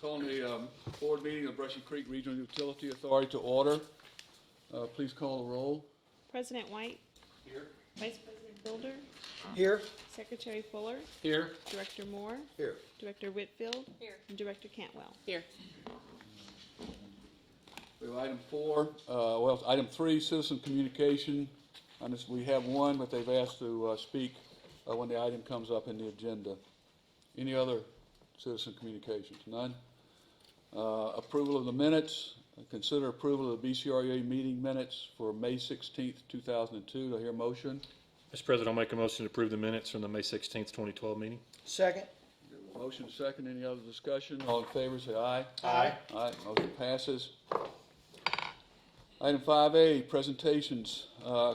Calling the board meeting of Brushy Creek Regional Utility Authority to order. Please call the roll. President White. Here. Vice President Builder. Here. Secretary Fuller. Here. Director Moore. Here. Director Whitfield. Here. And Director Cantwell. Here. We have item 4. Item 3, citizen communication. We have one, but they've asked to speak when the item comes up in the agenda. Any other citizen communications? None. Approval of the minutes. Consider approval of the BCRUA meeting minutes for May 16th, 2002. Do I hear a motion? Mr. President, I'll make a motion to approve the minutes from the May 16th, 2012 meeting. Second. Motion second. Any other discussion? All in favor say aye. Aye. Aye. Motion passes. Item 5A, presentations.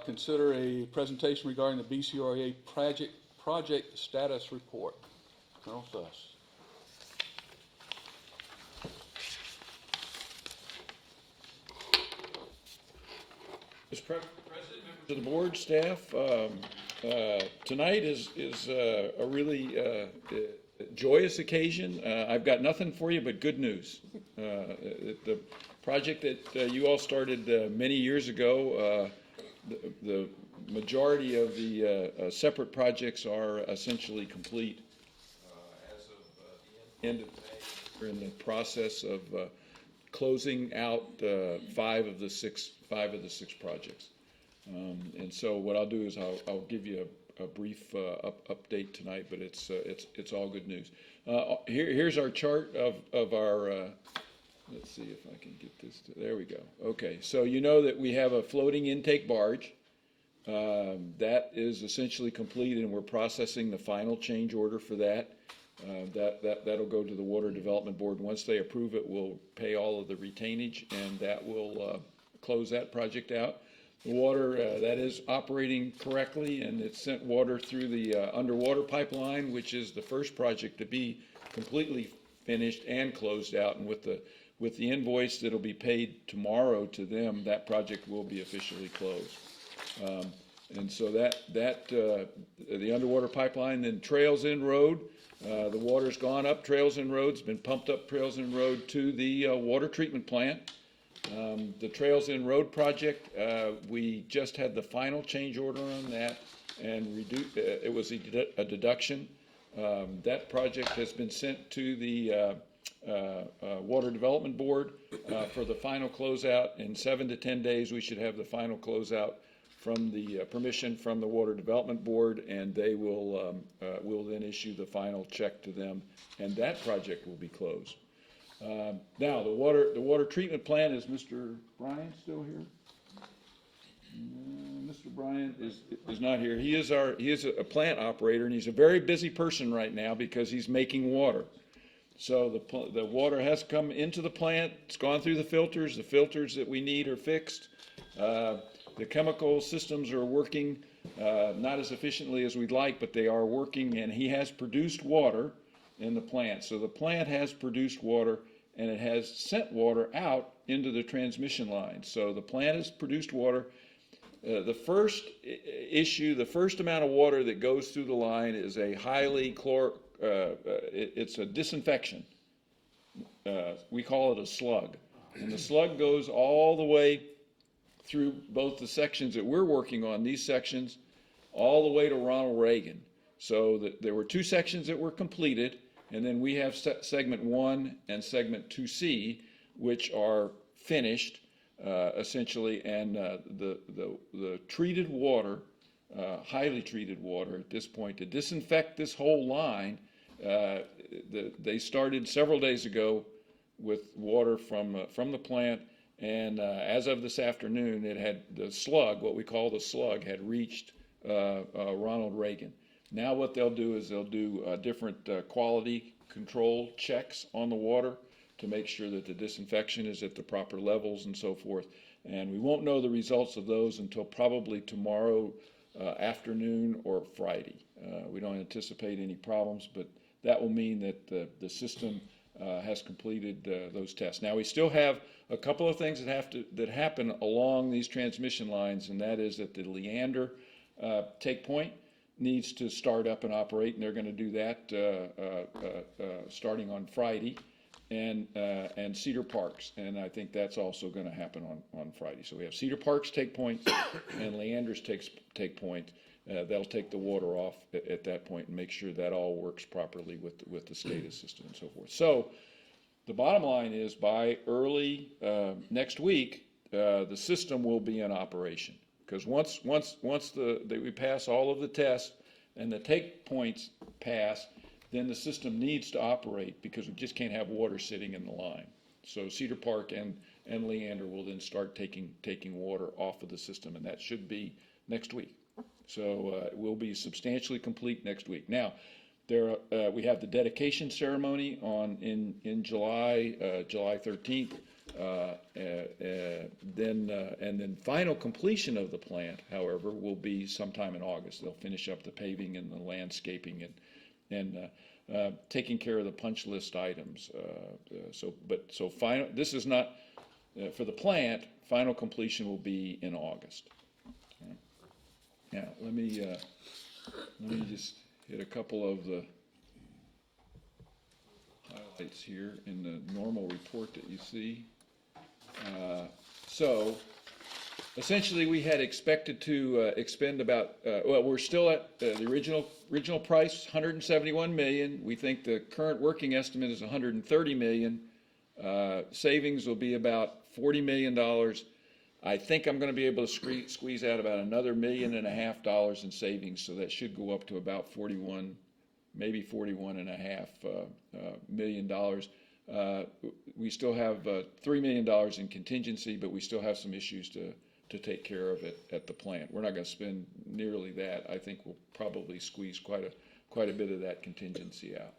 Consider a presentation regarding the BCRUA project status report. Colonel Suss. Mr. President, members of the board, staff, tonight is a really joyous occasion. I've got nothing for you but good news. The project that you all started many years ago, the majority of the separate projects are essentially complete. As of the end of May, we're in the process of closing out 5 of the 6 projects. And so what I'll do is I'll give you a brief update tonight, but it's all good news. Here's our chart of our. Let's see if I can get this. There we go. Okay, so you know that we have a floating intake barge. That is essentially complete, and we're processing the final change order for that. That'll go to the Water Development Board. Once they approve it, we'll pay all of the retainage, and that will close that project out. The water, that is operating correctly, and it's sent water through the underwater pipeline, which is the first project to be completely finished and closed out. And with the invoice that'll be paid tomorrow to them, that project will be officially closed. And so the underwater pipeline, then Trails End Road, the water's gone up Trails End Road, it's been pumped up Trails End Road to the water treatment plant. The Trails End Road project, we just had the final change order on that, and it was a deduction. That project has been sent to the Water Development Board for the final closeout. In 7 to 10 days, we should have the final closeout from the permission from the Water Development Board, and they will then issue the final check to them, and that project will be closed. Now, the water treatment plant, is Mr. Bryan still here? Mr. Bryan is not here. He is a plant operator, and he's a very busy person right now because he's making water. So the water has come into the plant. It's gone through the filters. The filters that we need are fixed. The chemical systems are working not as efficiently as we'd like, but they are working, and he has produced water in the plant. So the plant has produced water, and it has sent water out into the transmission line. So the plant has produced water. The first amount of water that goes through the line is a highly it's a disinfection. We call it a slug. And the slug goes all the way through both the sections that we're working on, these sections, all the way to Ronald Reagan. So there were 2 sections that were completed, and then we have segment 1 and segment 2C, which are finished essentially, and the treated water, highly treated water at this point, to disinfect this whole line. They started several days ago with water from the plant, and as of this afternoon, it had the slug, what we call the slug, had reached Ronald Reagan. Now what they'll do is they'll do different quality control checks on the water to make sure that the disinfection is at the proper levels and so forth. And we won't know the results of those until probably tomorrow afternoon or Friday. We don't anticipate any problems, but that will mean that the system has completed those tests. Now we still have a couple of things that happen along these transmission lines, and that is that the Leander take point needs to start up and operate, and they're going to do that starting on Friday. and Cedar Parks, and I think that's also going to happen on Friday. So we have Cedar Parks take points, and Leander's take point. They'll take the water off at that point and make sure that all works properly with the SCADA system and so forth. So the bottom line is by early next week, the system will be in operation, because once we pass all of the tests and the take points pass, then the system needs to operate, because we just can't have water sitting in the line. So Cedar Park and Leander will then start taking water off of the system, and that should be next week. So it will be substantially complete next week. Now, we have the dedication ceremony in July, July 13th. Then final completion of the plant, however, will be sometime in August. They'll finish up the paving and the landscaping and taking care of the punch list items. So final. This is not for the plant. Final completion will be in August. Now let me just hit a couple of the highlights here in the normal report that you see. So essentially, we had expected to expend about, we're still at the original price, $171 million. We think the current working estimate is $130 million. Savings will be about $40 million. I think I'm going to be able to squeeze out about another $1.5 million in savings, so that should go up to about 41, maybe $41.5 million. We still have $3 million in contingency, but we still have some issues to take care of it at the plant. We're not going to spend nearly that. I think we'll probably squeeze quite a bit of that contingency out.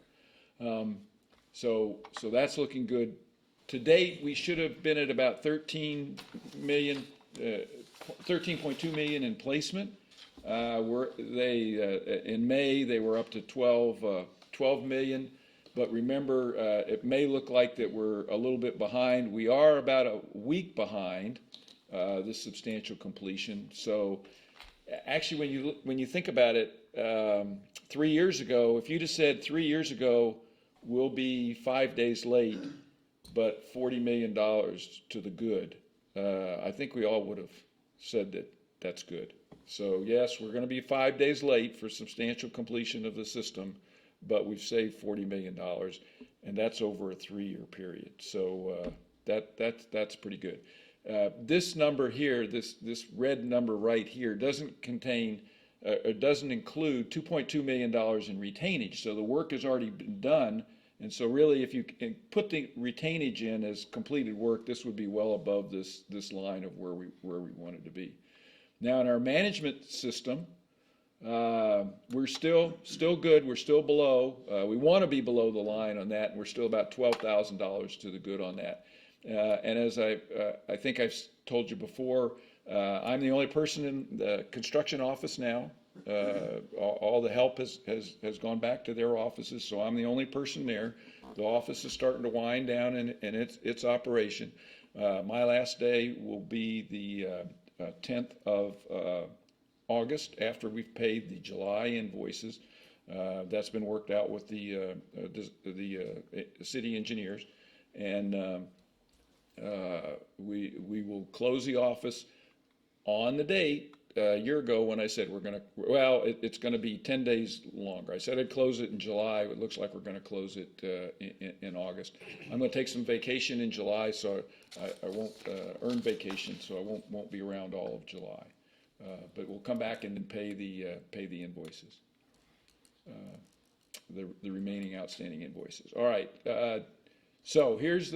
So that's looking good. To date, we should have been at about $13.2 million in placement. In May they were up to 12 million. But remember, it may look like that we're a little bit behind. We are about a week behind this substantial completion. So actually, when you think about it, 3 years ago, if you'd have said 3 years ago we'll be 5 days late, but $40 million to the good, I think we all would have said that that's good. So yes, we're going to be 5 days late for substantial completion of the system, but we've saved $40 million, and that's over a 3-year period. So that's pretty good. This number here, this red number right here, doesn't include $2.2 million in retainage. So the work has already been done, and so really, if you can put the retainage in as completed work, this would be well above this line of where we wanted to be. Now in our management system, we're still good. We're still below. We want to be below the line on that, and we're still about $12,000 to the good on that. And as I think I've told you before, I'm the only person in the construction office now. All the help has gone back to their offices, so I'm the only person there. The office is starting to wind down in its operation. My last day will be the 10th of August, after we've paid the July invoices. That's been worked out with the city engineers, and we will close the office on the date a year ago when I said it's going to be 10 days longer. I said I'd close it in July. It looks like we're going to close it in August. I'm going to take some vacation in July, so I won't earn vacation, so I won't be around all of July. But we'll come back and then pay the invoices, the remaining outstanding invoices. All right. So here's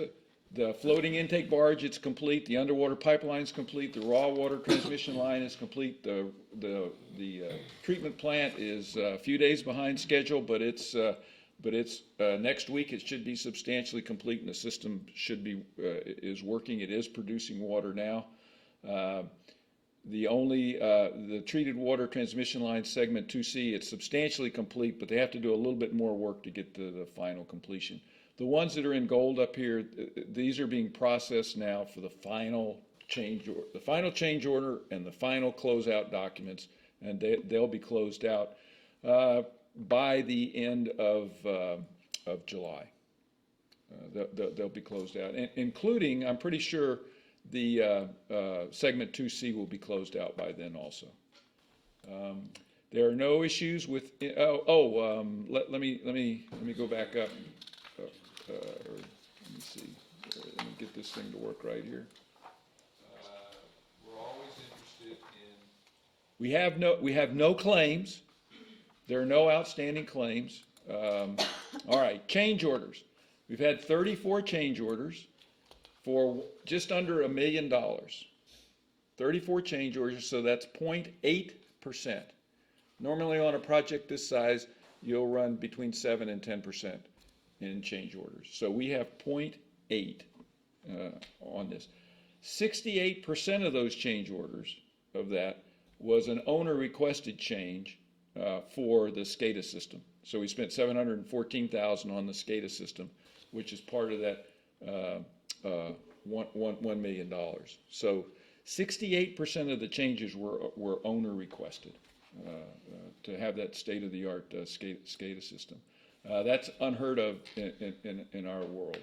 the floating intake barge. It's complete. The underwater pipeline is complete. The raw water transmission line is complete. The treatment plant is a few days behind schedule, but it's next week. It should be substantially complete, and the system is working. It is producing water now. The treated water transmission line segment 2C, it's substantially complete, but they have to do a little bit more work to get to the final completion. The ones that are in gold up here, these are being processed now for the final change order and the final closeout documents, and they'll be closed out by the end of July. they'll be closed out, including, I'm pretty sure, the segment 2C will be closed out by then also. There are no issues with. Let me go back up. Let me see. Let me get this thing to work right here. We're always interested in. We have no claims. There are no outstanding claims. All right, change orders. We've had 34 change orders for just under $1 million. 34 change orders, so that's 0.8%. Normally on a project this size, you'll run between 7 and 10% in change orders. So we have 0.8 on this. 68% of those change orders of that was an owner requested change for the SCADA system. So we spent $714,000 on the SCADA system, which is part of that $1 million. So 68% of the changes were owner requested to have that state-of-the-art SCADA system. That's unheard of in our world.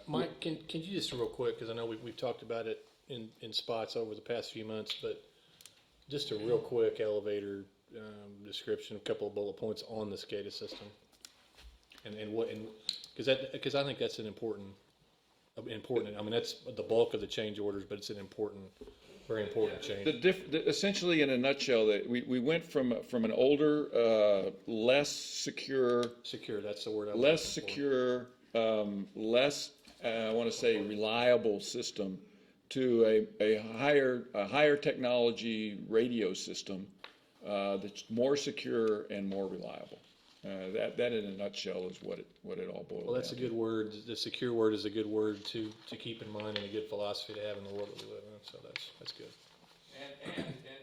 Mike, can you just real quick, because I know we've talked about it in spots over the past few months, but just a real quick elevator description, a couple of bullet points on the SCADA system, and what, because I think that's an important. I mean, that's the bulk of the change orders, but it's an important, very important change. Essentially, in a nutshell, that we went from an older, less secure. Secure. That's the word. Less secure, less I want to say reliable system to a higher technology radio system that's more secure and more reliable. That in a nutshell is what it all boils down to. Well, that's a good word. The secure word is a good word to keep in mind and a good philosophy to have in the world that we live in. So that's good.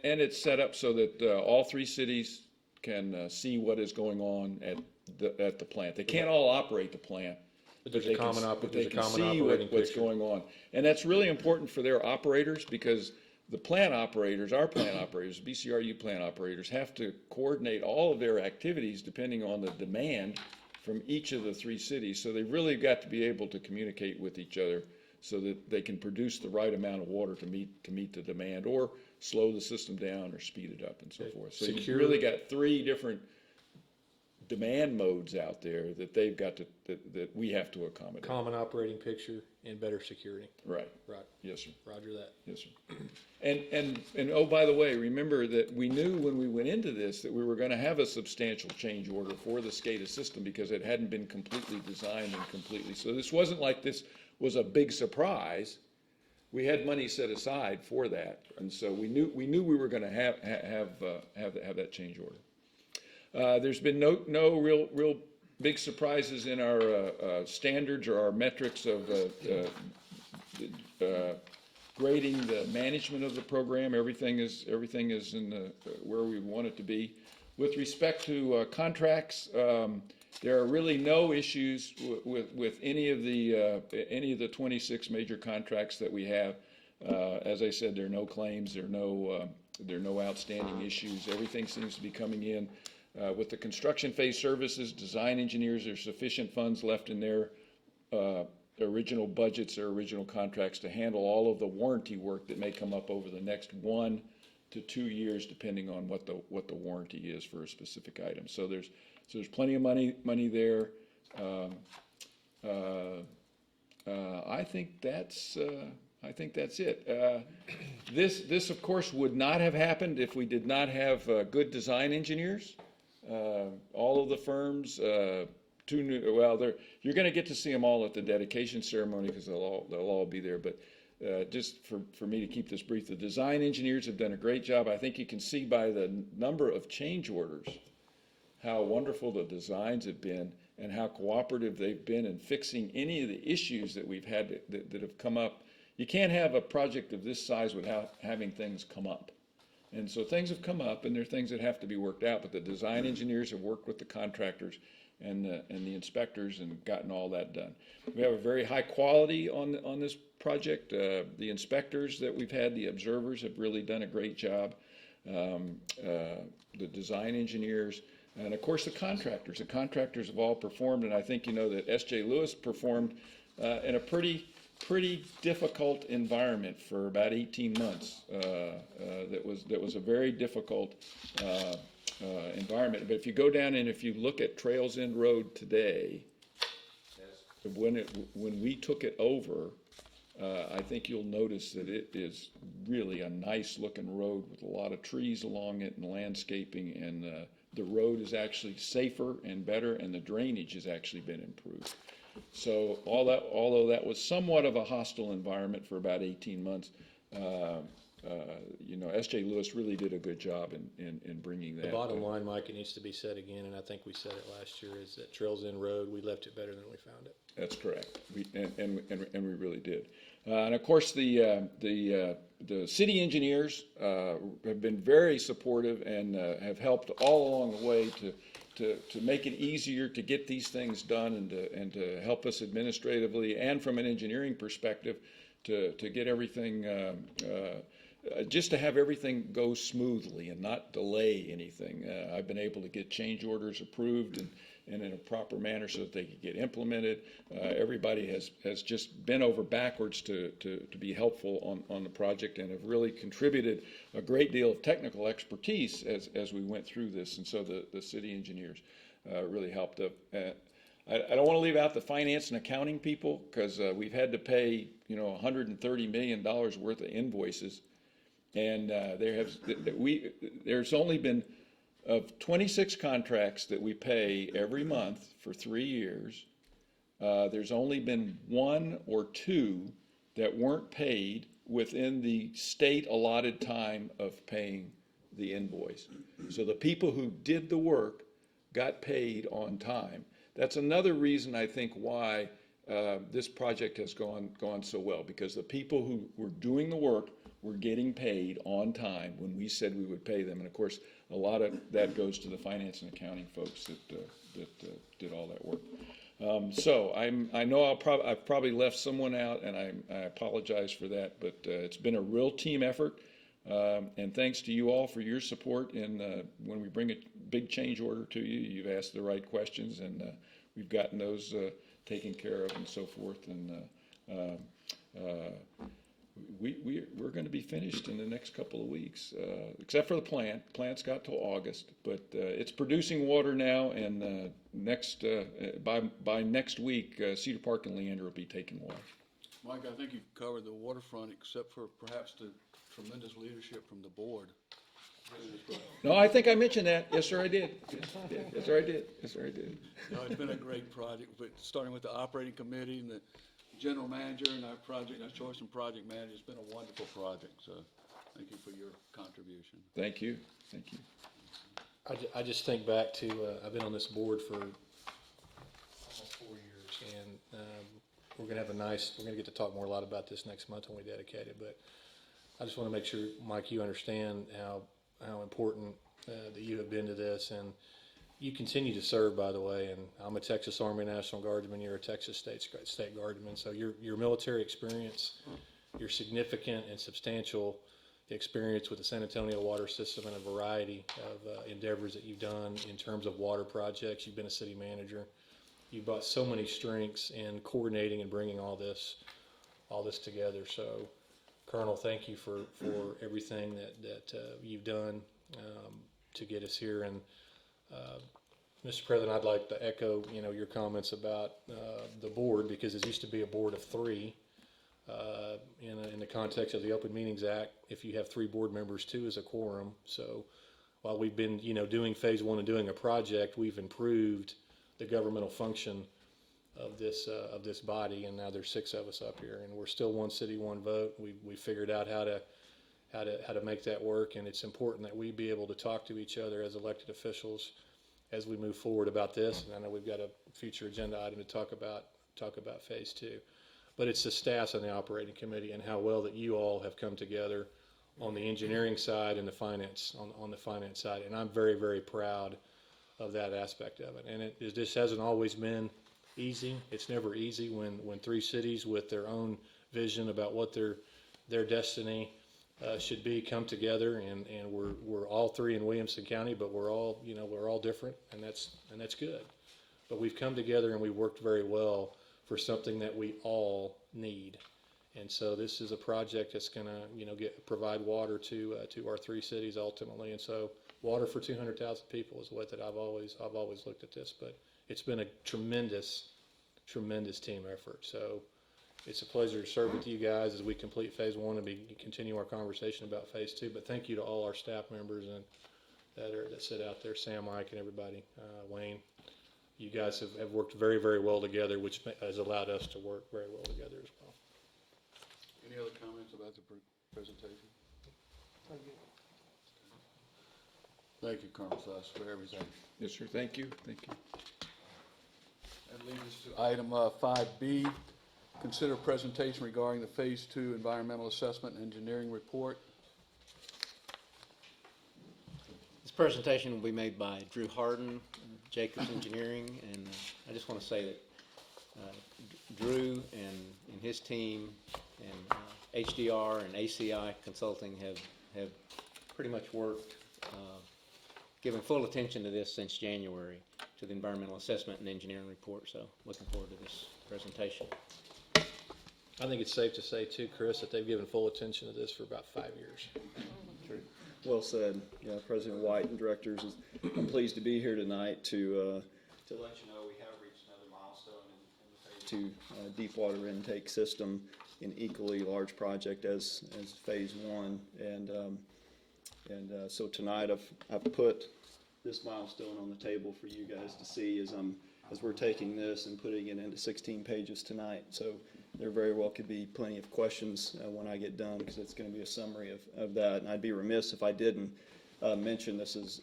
And it's set up so that all three cities can see what is going on at the plant. They can't all operate the plant, but there's a common operating what's picture. going on. And that's really important for their operators, because the plant operators, our plant operators, BCRU plant operators, have to coordinate all of their activities depending on the demand from each of the three cities. So they've really got to be able to communicate with each other so that they can produce the right amount of water to meet the demand, or slow the system down or speed it up and so forth. So you've really got three different demand modes out there that they've got to that we have to accommodate. Common operating picture and better security. Right. Right. Yes, sir. Roger that. Yes, sir. And oh, by the way, remember that we knew when we went into this that we were going to have a substantial change order for the SCADA system, because it hadn't been completely designed and completely. So this wasn't like this was a big surprise. We had money set aside for that, and so we knew we were going to have that change order. There's been no real big surprises in our standards or our metrics of grading the management of the program. Everything is in where we want it to be. With respect to contracts, there are really no issues with any of the 26 major contracts that we have. As I said, there are no claims. There are no outstanding issues. Everything seems to be coming in. With the construction phase services, design engineers, there's sufficient funds left in their original budgets or original contracts to handle all of the warranty work that may come up over the next 1 to 2 years, depending on what the warranty is for a specific item. So there's plenty of money there. I think that's it. This of course would not have happened if we did not have good design engineers. All of the firms, you're going to get to see them all at the dedication ceremony, because they'll all be there. But just for me to keep this brief, the design engineers have done a great job. I think you can see by the number of change orders how wonderful the designs have been and how cooperative they've been in fixing any of the issues that we've had that have come up. You can't have a project of this size without having things come up. And so things have come up, and there are things that have to be worked out, but the design engineers have worked with the contractors and the inspectors and gotten all that done. We have a very high quality on this project. The inspectors that we've had, the observers, have really done a great job. the design engineers, and of course the contractors. The contractors have all performed, and I think you know that S.J. Lewis performed in a pretty difficult environment for about 18 months. That was a very difficult environment. But if you go down and if you look at Trails End Road today, when we took it over, I think you'll notice that it is really a nice looking road with a lot of trees along it and landscaping, and the road is actually safer and better, and the drainage has actually been improved. So although that was somewhat of a hostile environment for about 18 months, you know, S.J. Lewis really did a good job in bringing that. The bottom line, Mike, it needs to be said again, and I think we said it last year, is that Trails End Road, we left it better than we found it. That's correct. And we really did. And of course, the city engineers have been very supportive and have helped all along the way to make it easier to get these things done, and to help us administratively and from an engineering perspective to get everything just to have everything go smoothly and not delay anything. I've been able to get change orders approved and in a proper manner so that they can get implemented. Everybody has just been over backwards to be helpful on the project, and have really contributed a great deal of technical expertise as we went through this. And so the city engineers really helped up. I don't want to leave out the finance and accounting people, because we've had to pay, you know, $130 million worth of invoices, and there's only been, of 26 contracts that we pay every month for 3 years, there's only been 1 or 2 that weren't paid within the state allotted time of paying the invoice. So the people who did the work got paid on time. That's another reason I think why this project has gone so well, because the people who were doing the work were getting paid on time when we said we would pay them. And of course, a lot of that goes to the finance and accounting folks that did all that work. So I know I've probably left someone out, and I apologize for that, but it's been a real team effort. And thanks to you all for your support. And when we bring a big change order to you, you've asked the right questions, and we've gotten those taken care of and so forth. And we're going to be finished in the next couple of weeks, except for the plant. Plant's got till August, but it's producing water now. And by next week, Cedar Park and Leander will be taking water. Mike, I think you've covered the waterfront, except for perhaps the tremendous leadership from the board. No, I think I mentioned that. Yes, sir, I did. Yes, sir, I did. Yes, sir, I did. No, it's been a great project, but starting with the operating committee and the general manager and our choice and project manager, it's been a wonderful project. So thank you for your contribution. Thank you. Thank you. I just think back to, I've been on this board for almost 4 years, and we're going to get to talk more a lot about this next month when we dedicate it, but I just want to make sure, Mike, you understand how important that you have been to this, and you continue to serve, by the way. And I'm a Texas Army National Guardsman. You're a Texas State Guardsman. So your military experience, your significant and substantial experience with the San Antonio water system, and a variety of endeavors that you've done in terms of water projects. You've been a city manager. You've brought so many strengths in coordinating and bringing all this together. So, Colonel, thank you for everything that you've done to get us here. And Mr. President, I'd like to echo your comments about the board, because it used to be a board of 3. In the context of the Open Meetings Act, if you have 3 board members, 2 is a quorum. So while we've been doing phase 1 and doing a project, we've improved the governmental function of this body, and now there's 6 of us up here, and we're still one city, one vote. We figured out how to make that work, and it's important that we be able to talk to each other as elected officials as we move forward about this. And I know we've got a future agenda item to talk about phase 2, but it's the staffs on the operating committee and how well that you all have come together on the engineering side and the finance on the finance side, and I'm very, very proud of that aspect of it. And this hasn't always been easy. It's never easy when 3 cities with their own vision about what their destiny should be come together, and we're all three in Williamson County, but we're all different, and that's good. But we've come together and we worked very well for something that we all need. And so this is a project that's going to provide water to our three cities ultimately. And so water for 200,000 people is the way that I've always looked at this. But it's been a tremendous team effort. So it's a pleasure to serve with you guys as we complete phase one and continue our conversation about phase two. But thank you to all our staff members and that sit out there, Sam, Mike, and everybody, Wayne. You guys have worked very, very well together, which has allowed us to work very well together as well. Any other comments about the presentation? Thank you, Colonel Suss, for everything. Yes, sir. Thank you. Thank you. That leads us to item 5B, consider presentation regarding the Phase 2 Environmental Assessment and Engineering Report. This presentation will be made by Drew Harden, Jacobs Engineering, and I just want to say that Drew and his team and HDR and ACI Consulting have pretty much worked, given full attention to this since January, to the Environmental Assessment and Engineering Report, so looking forward to this presentation. I think it's safe to say too, Chris, that they've given full attention to this for about 5 years. True. Well said. Yeah, President White and directors, I'm pleased to be here tonight to let you know we have reached another milestone in the phase 2 deep water intake system, an equally large project as phase 1, and so tonight I've put this milestone on the table for you guys to see as we're taking this and putting it into 16 pages tonight. So there very well could be plenty of questions when I get done, because it's going to be a summary of that. And I'd be remiss if I didn't mention this is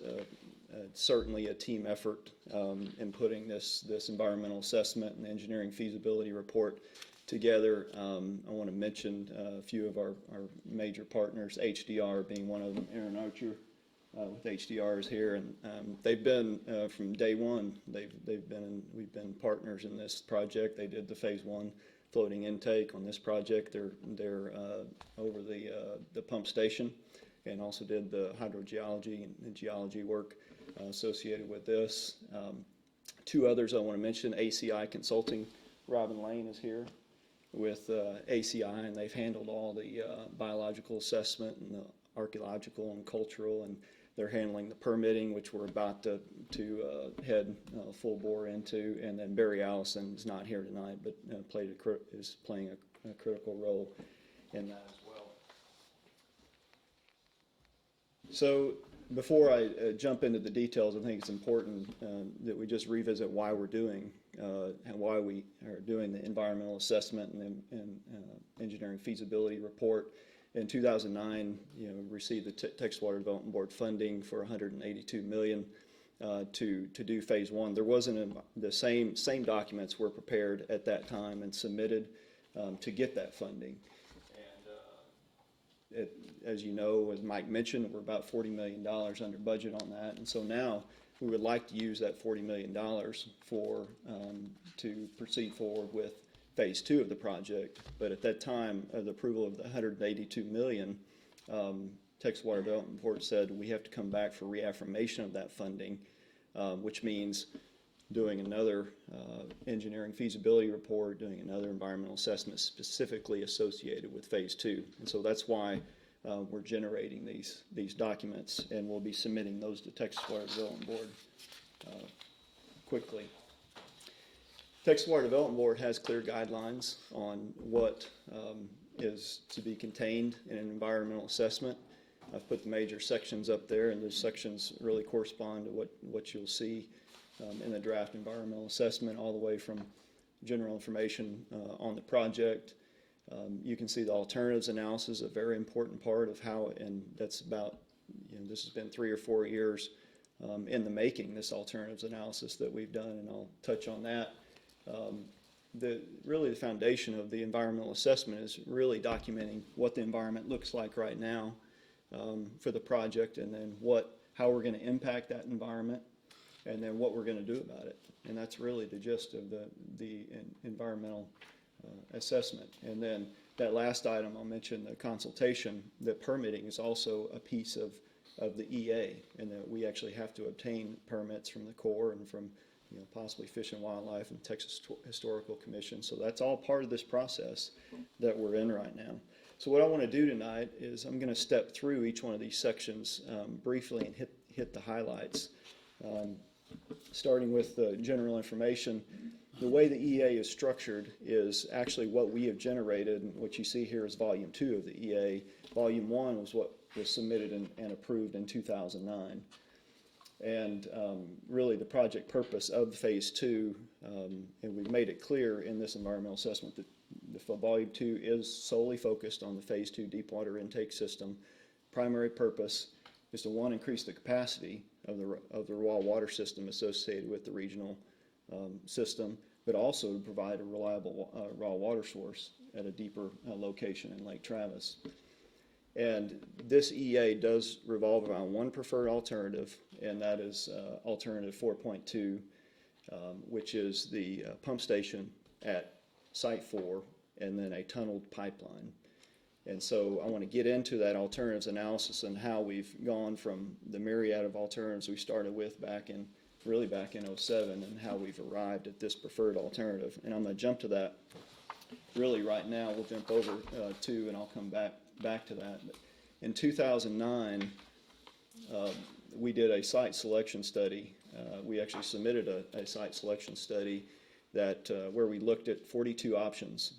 certainly a team effort in putting this environmental assessment and engineering feasibility report together. I want to mention a few of our major partners, HDR being one of them. Aaron Archer with HDR is here, and they've been from day one. We've been partners in this project. They did the phase 1 floating intake on this project. They're over the pump station, and also did the hydrogeology and geology work associated with this. Two others I want to mention: ACI Consulting. Robin Lane is here with ACI, and they've handled all the biological assessment and the archaeological and cultural, and they're handling the permitting, which we're about to head full bore into. And then Barry Allison is not here tonight, but is playing a critical role in that as well. So before I jump into the details, I think it's important that we just revisit why we're doing and why we are doing the environmental assessment and engineering feasibility report. In 2009, received the Texas Water Development Board funding for $182 million to do phase 1. There wasn't the same documents were prepared at that time and submitted to get that funding. And as you know, as Mike mentioned, we're about $40 million under budget on that, and so now we would like to use that $40 million to proceed forward with phase 2 of the project. But at that time, the approval of the $182 million, Texas Water Development Board said we have to come back for reaffirmation of that funding, which means doing another engineering feasibility report, doing another environmental assessment specifically associated with phase 2. And so that's why we're generating these documents, and we'll be submitting those to Texas Water Development Board quickly. Texas Water Development Board has clear guidelines on what is to be contained in an environmental assessment. I've put the major sections up there, and those sections really correspond to what you'll see in the draft environmental assessment, all the way from general information on the project. You can see the alternatives analysis, a very important part of how, and that's about, this has been 3 or 4 years in the making, this alternatives analysis that we've done, and I'll touch on that. Really the foundation of the environmental assessment is really documenting what the environment looks like right now for the project, and then how we're going to impact that environment, and then what we're going to do about it. And that's really the gist of the environmental assessment. And then that last item, I'll mention the consultation. The permitting is also a piece of the EA, and that we actually have to obtain permits from the Corps and from possibly Fish and Wildlife and Texas Historical Commission. So that's all part of this process that we're in right now. So what I want to do tonight is I'm going to step through each one of these sections briefly and hit the highlights. Starting with the general information, the way the EA is structured is actually what we have generated, and what you see here is Volume 2 of the EA. Volume 1 was what was submitted and approved in 2009. And really the project purpose of Phase 2, and we've made it clear in this environmental assessment that the Volume 2 is solely focused on the Phase 2 deep water intake system. Primary purpose is to, one, increase the capacity of the raw water system associated with the regional system, but also to provide a reliable raw water source at a deeper location in Lake Travis. And this EA does revolve around one preferred alternative, and that is alternative 4.2, which is the pump station at Site 4, and then a tunneled pipeline. And so I want to get into that alternatives analysis and how we've gone from the myriad of alternatives we started with back in 07, and how we've arrived at this preferred alternative. And I'm going to jump to that really right now. We'll jump over to, and I'll come back to that. But in 2009, we did a site selection study. We actually submitted a site selection study that where we looked at 42 options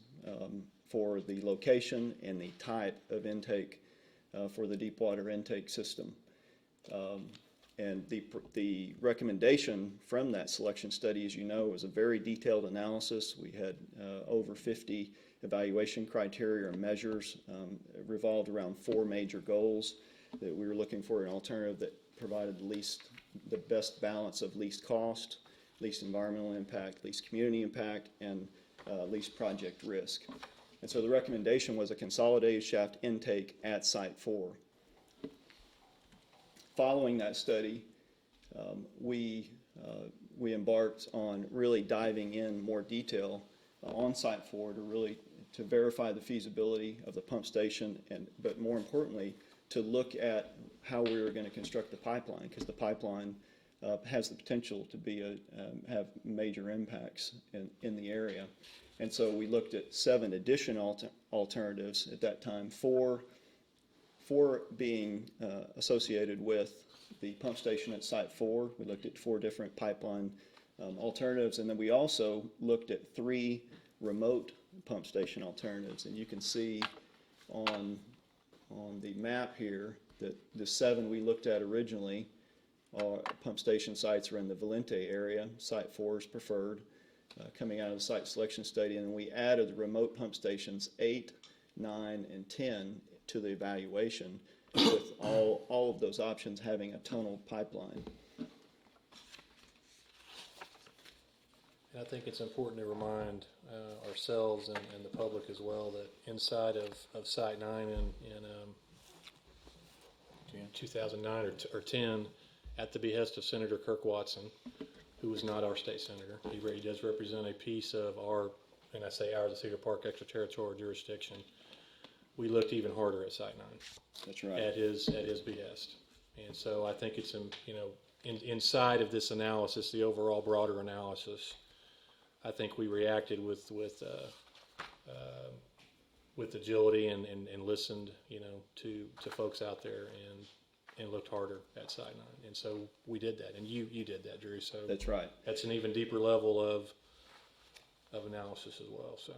for the location and the type of intake for the deep water intake system. And the recommendation from that selection study, as you know, was a very detailed analysis. We had over 50 evaluation criteria or measures revolved around 4 major goals that we were looking for an alternative that provided the best balance of least cost, least environmental impact, least community impact, and least project risk. And so the recommendation was a consolidated shaft intake at Site 4. Following that study, we embarked on really diving in more detail on Site 4 to verify the feasibility of the pump station, but more importantly, to look at how we were going to construct the pipeline, because the pipeline has the potential to have major impacts in the area. And so we looked at 7 additional alternatives at that time, 4 being associated with the pump station at Site 4. We looked at 4 different pipeline alternatives, and then we also looked at 3 remote pump station alternatives. And you can see on the map here that the 7 we looked at originally pump station sites are in the Valente area. Site 4 is preferred, coming out of the site selection study, and then we added the remote pump stations 8, 9, and 10 to the evaluation, with all of those options having a tunneled pipeline. And I think it's important to remind ourselves and the public as well that inside of Site 9 in 2009 or 10, at the behest of Senator Kirk Watson, who was not our state senator, he does represent a piece of our, and I say our, the Cedar Park extraterritorial jurisdiction. We looked even harder at Site 9. That's right. At his behest. And so I think it's, inside of this analysis, the overall broader analysis, I think we reacted with agility and listened, to folks out there and looked harder at Site 9. And so we did that, and you did that, Drew. So that's right. That's an even deeper level of analysis as well. So.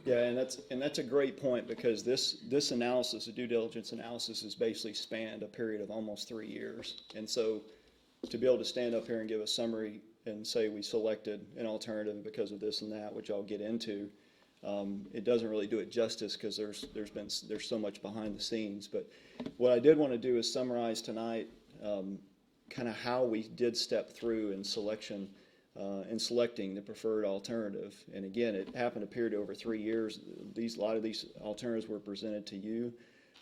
Yeah, and that's a great point, because this analysis, the due diligence analysis, has basically spanned a period of almost 3 years. And so to be able to stand up here and give a summary and say we selected an alternative because of this and that, which I'll get into, it doesn't really do it justice, because there's so much behind the scenes. But what I did want to do is summarize tonight kind of how we did step through in selecting the preferred alternative. And again, it happened a period over 3 years. A lot of these alternatives were presented to you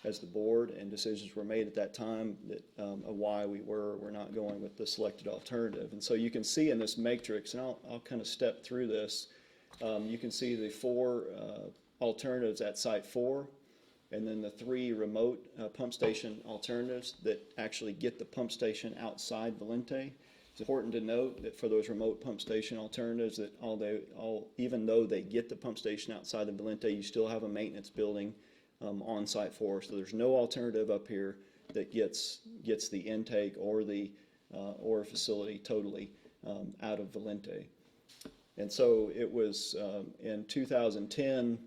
as the board, and decisions were made at that time that of why we're not going with the selected alternative. And so you can see in this matrix, and I'll kind of step through this, You can see the 4 alternatives at Site 4, and then the 3 remote pump station alternatives that actually get the pump station outside Valente. It's important to note that for those remote pump station alternatives, that even though they get the pump station outside of Valente, you still have a maintenance building on Site 4. So there's no alternative up here that gets the intake or the or facility totally out of Valente. And so it was in 2010,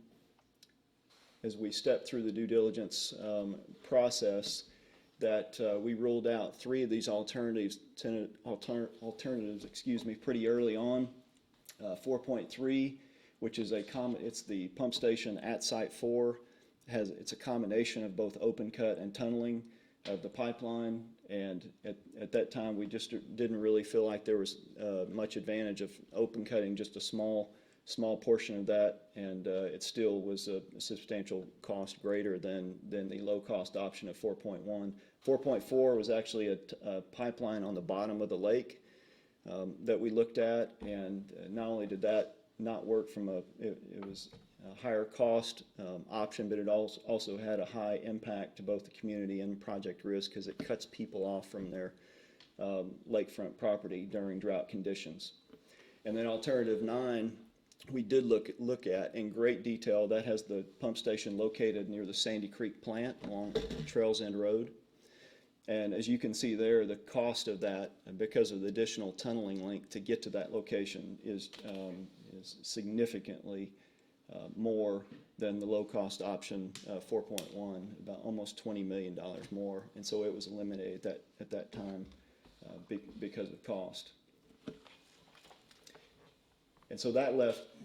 as we stepped through the due diligence process, that we ruled out 3 of these alternatives, pretty early on. 4.3, which is it's the pump station at Site 4. It's a combination of both open cut and tunneling of the pipeline, and at that time we just didn't really feel like there was much advantage of open cutting just a small portion of that, and it still was a substantial cost greater than the low cost option of 4.1. 4.4 was actually a pipeline on the bottom of the lake that we looked at, and not only did that not work it was a higher cost option, but it also had a high impact to both the community and project risk because it cuts people off from their lakefront property during drought conditions. And then alternative 9, we did look at in great detail. That has the pump station located near the Sandy Creek plant along Trails End Road. And as you can see there, the cost of that, because of the additional tunneling link to get to that location, is significantly more than the low-cost option 4.1, about almost $20 million more. And so it was eliminated at that time because of cost. And so that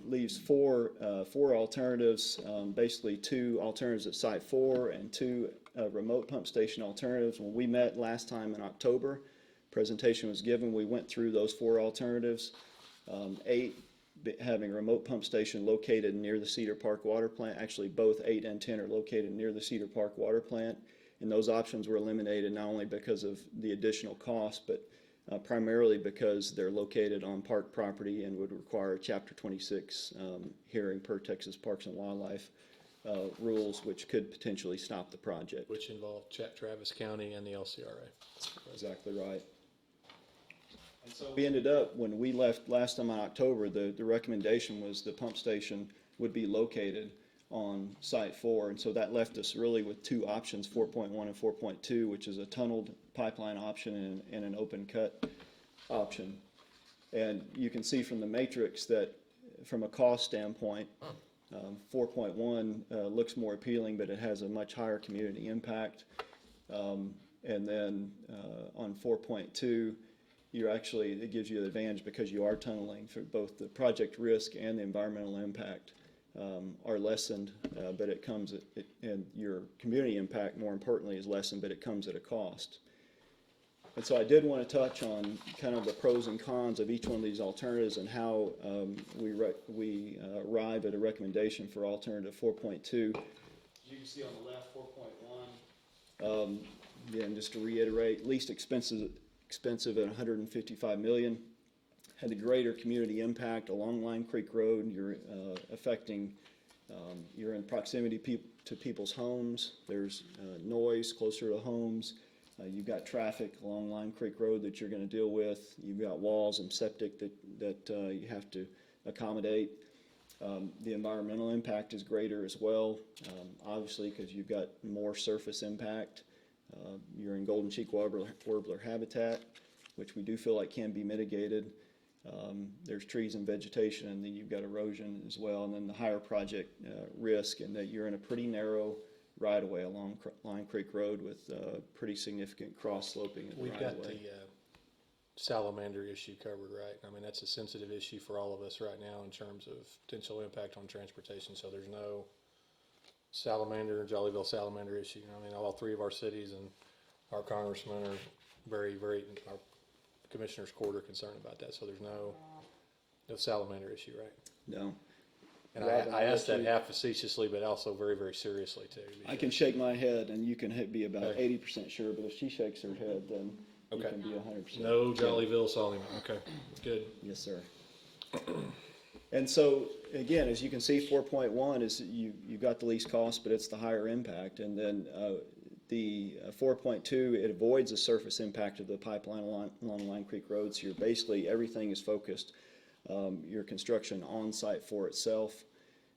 leaves four alternatives, basically 2 alternatives at Site 4 and 2 remote pump station alternatives. When we met last time in October, presentation was given, we went through those 4 alternatives. 8 having a remote pump station located near the Cedar Park water plant. Actually, both 8 and 10 are located near the Cedar Park water plant. And those options were eliminated not only because of the additional cost, but primarily because they're located on park property and would require a Chapter 26 hearing per Texas Parks and Wildlife rules, which could potentially stop the project. Which involved Travis County and the LCRA. Exactly right. And so we ended up, when we left last time in October, the recommendation was the pump station would be located on Site 4, and so that left us really with 2 options, 4.1 and 4.2, which is a tunneled pipeline option and an open cut option. And you can see from the matrix that from a cost standpoint, 4.1 looks more appealing, but it has a much higher community impact. And then on 4.2, it gives you an advantage because you are tunneling. For both the project risk and the environmental impact are lessened, but it comes and your community impact, more importantly, is lessened, but it comes at a cost. And so I did want to touch on kind of the pros and cons of each one of these alternatives and how we arrive at a recommendation for alternative 4.2. As you can see on the left, 4.1, again, just to reiterate, least expensive at $155 million. Had a greater community impact along Lime Creek Road. You're you're in proximity to people's homes. There's noise closer to homes. You've got traffic along Lime Creek Road that you're going to deal with. You've got walls and septic that you have to accommodate. The environmental impact is greater as well, obviously, because you've got more surface impact. You're in golden cheek warbler habitat, which we do feel like can be mitigated. There's trees and vegetation, and then you've got erosion as well, and then the higher project risk, and that you're in a pretty narrow right-of-way along Lime Creek Road with pretty significant cross-sloping of the We've right-of-way. got the salamander issue covered, right? I mean, that's a sensitive issue for all of us right now in terms of potential impact on transportation, so there's no Jollyville salamander issue. I mean, all 3 of our cities and our congressmen are very, our commissioners' court are concerned about that, so there's no salamander issue, right? No. And Rob, I asked that half facetiously, but also very, very seriously too. I can shake my head, and you can be about 80% sure, but if she shakes her head, then you Okay. can be 100%. No Jollyville salamander. Okay, good. Yes, sir. And so, again, as you can see, 4.1 is you've got the least cost, but it's the higher impact. And then the 4.2, it avoids the surface impact of the pipeline along Line Creek Road. So you're basically, everything is focused, your construction on site for itself.